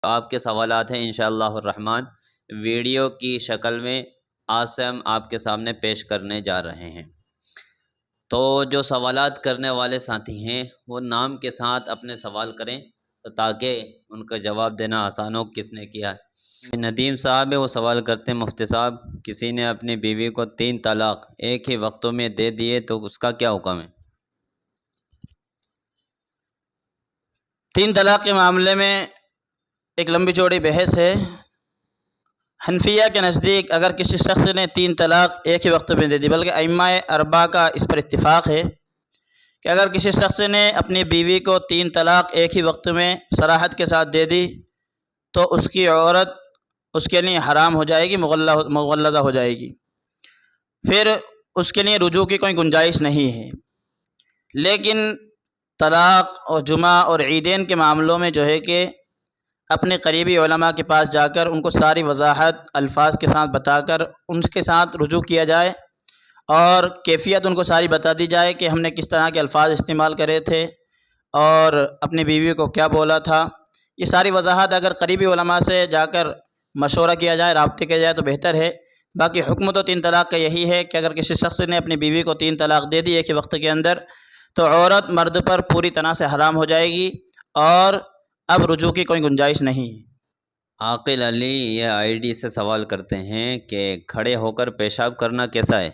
آپ کے سوالات ہیں انشاءاللہ الرحمن ویڈیو کی شکل میں آج سے ہم آپ کے سامنے پیش کرنے جا رہے ہیں۔ تو جو سوالات کرنے والے ساتھی ہیں وہ نام کے ساتھ اپنے سوال کریں تاکہ ان کا جواب دینا آسان ہو کس نے کیا ہے۔ ندیم صاحب ہے، وہ سوال کرتے ہیں مفتی صاحب کسی نے اپنی بیوی کو 3 طلاق ایک ہی وقتوں میں دے دیے تو اس کا کیا حکم ہے؟ 3 طلاق کے معاملے میں ایک لمبی چوڑی بحث ہے۔ حنفیہ کے نزدیک اگر کسی شخص نے 3 طلاق ایک ہی وقت میں دے دی، بلکہ ائمہ اربعہ کا اس پر اتفاق ہے کہ اگر کسی شخص نے اپنی بیوی کو 3 طلاق ایک ہی وقت میں صراحت کے ساتھ دے دی تو اس کی عورت اس کے لیے حرام ہو جائے گی، مغلظہ ہو جائے گی، پھر اس کے لیے رجوع کی کوئی گنجائش نہیں ہے۔ لیکن طلاق اور جمعہ اور عیدین کے معاملوں میں جو ہے کہ اپنے قریبی علماء کے پاس جا کر ان کو ساری وضاحت الفاظ کے ساتھ بتا کر ان کے ساتھ رجوع کیا جائے اور کیفیت ان کو ساری بتا دی جائے کہ ہم نے کس طرح کے الفاظ استعمال کرے تھے اور اپنی بیوی کو کیا بولا تھا۔ یہ ساری وضاحت اگر قریبی علماء سے جا کر مشورہ کیا جائے، رابطے کیا جائے تو بہتر ہے۔ باقی حکم تو 3 طلاق کا یہی ہے کہ اگر کسی شخص نے اپنی بیوی کو 3 طلاق دے دی ایک ہی وقت کے اندر تو عورت مرد پر پوری طرح سے حرام ہو جائے گی اور اب رجوع کی کوئی گنجائش نہیں۔ عاقل علی یہ آئی ڈی سے سوال کرتے ہیں کہ کھڑے ہو کر پیشاب کرنا کیسا ہے؟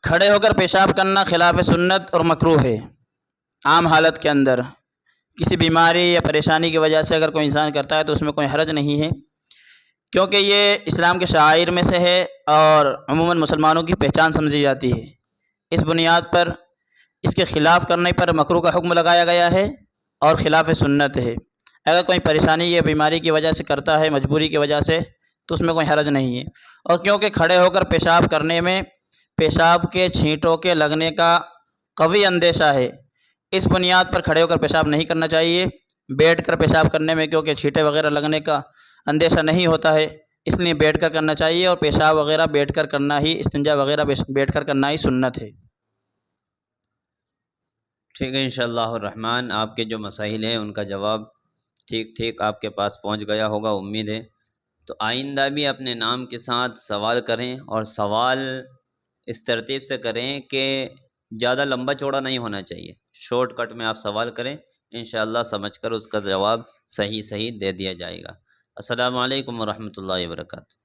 کھڑے ہو کر پیشاب کرنا خلاف سنت اور مکروہ ہے۔ عام حالت کے اندر کسی بیماری یا پریشانی کی وجہ سے اگر کوئی انسان کرتا ہے تو اس میں کوئی حرج نہیں ہے، کیونکہ یہ اسلام کے شعائر میں سے ہے اور عموماً مسلمانوں کی پہچان سمجھی جاتی ہے۔ اس بنیاد پر اس کے خلاف کرنے پر مکروہ کا حکم لگایا گیا ہے اور خلاف سنت ہے۔ اگر کوئی پریشانی یا بیماری کی وجہ سے کرتا ہے، مجبوری کی وجہ سے، تو اس میں کوئی حرج نہیں ہے۔ اور کیونکہ کھڑے ہو کر پیشاب کرنے میں پیشاب کے چھینٹوں کے لگنے کا قوی اندیشہ ہے، اس بنیاد پر کھڑے ہو کر پیشاب نہیں کرنا چاہیے۔ بیٹھ کر پیشاب کرنے میں کیونکہ چھینٹے وغیرہ لگنے کا اندیشہ نہیں ہوتا ہے، اس لیے بیٹھ کر کرنا چاہیے، اور پیشاب وغیرہ بیٹھ کر کرنا ہی، استنجا وغیرہ بیٹھ کر کرنا ہی سنت ہے۔ ٹھیک ہے انشاءاللہ الرحمن آپ کے جو مسائل ہیں ان کا جواب ٹھیک آپ کے پاس پہنچ گیا ہوگا، امید ہے۔ تو آئندہ بھی اپنے نام کے ساتھ سوال کریں اور سوال اس ترتیب سے کریں کہ زیادہ لمبا چوڑا نہیں ہونا چاہیے، شارٹ کٹ میں آپ سوال کریں، انشاءاللہ سمجھ کر اس کا جواب صحیح دے دیا جائے گا۔ السلام علیکم ورحمۃ اللہ وبرکاتہ۔